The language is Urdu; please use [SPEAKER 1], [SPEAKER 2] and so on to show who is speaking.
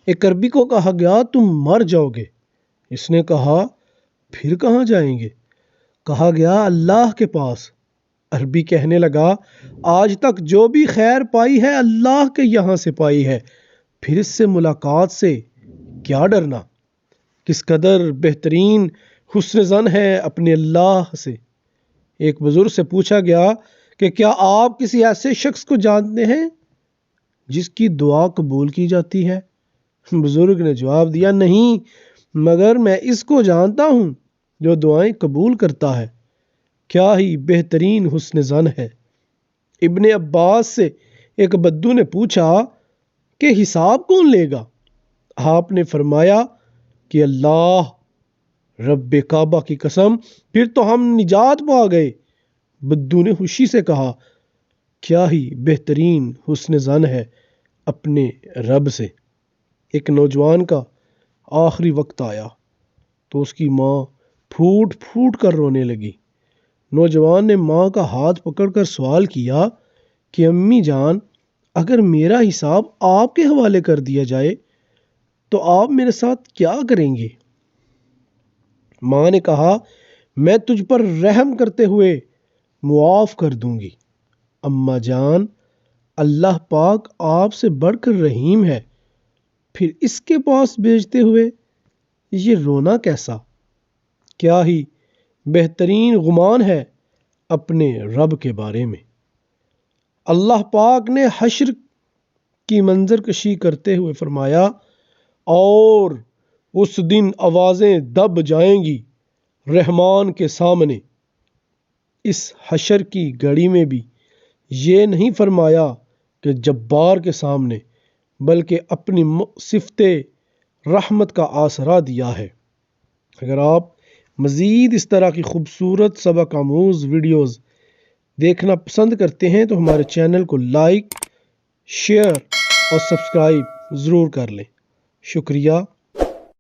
[SPEAKER 1] ایک عربی کو کہا گیا تم مر جاؤ گے۔ اس نے کہا پھر کہاں جائیں گے؟ کہا گیا اللہ کے پاس۔ عربی کہنے لگا آج تک جو بھی خیر پائی ہے اللہ کے یہاں سے پائی ہے، پھر اس سے ملاقات سے کیا ڈرنا؟ کس قدر بہترین حسن ظن ہے اپنے اللہ سے۔ ایک بزرگ سے پوچھا گیا کہ کیا آپ کسی ایسے شخص کو جانتے ہیں جس کی دعا قبول کی جاتی ہے؟ بزرگ نے جواب دیا نہیں، مگر میں اس کو جانتا ہوں جو دعائیں قبول کرتا ہے۔ کیا ہی بہترین حسن ظن ہے۔ ابن عباس سے ایک بدو نے پوچھا کہ حساب کون لے گا؟ آپ نے فرمایا کہ اللہ، رب کعبہ کی قسم، پھر تو ہم نجات پا گئے۔ بدو نے خوشی سے کہا کیا ہی بہترین حسن ظن ہے اپنے رب سے۔ ایک نوجوان کا آخری وقت آیا تو اس کی ماں پھوٹ پھوٹ کر رونے لگی۔ نوجوان نے ماں کا ہاتھ پکڑ کر سوال کیا کہ امی جان، اگر میرا حساب آپ کے حوالے کر دیا جائے تو آپ میرے ساتھ کیا کریں گے؟ ماں نے کہا میں تجھ پر رحم کرتے ہوئے معاف کر دوں گی۔ اماں جان، اللہ پاک آپ سے بڑھ کر رحیم ہے، پھر اس کے پاس بھیجتے ہوئے یہ رونا کیسا؟ کیا ہی بہترین گمان ہے اپنے رب کے بارے میں۔ اللہ پاک نے حشر کی منظر کشی کرتے ہوئے فرمایا اور اس دن آوازیں دب جائیں گی رحمان کے سامنے۔ اس حشر کی گھڑی میں بھی یہ نہیں فرمایا کہ جبار کے سامنے، بلکہ اپنی صفت رحمت کا آسرا دیا ہے۔ اگر آپ مزید اس طرح کی خوبصورت سبق آموز ویڈیوز دیکھنا پسند کرتے ہیں تو ہمارے چینل کو لائک، شیئر اور سبسکرائب ضرور کر لیں۔ شکریہ۔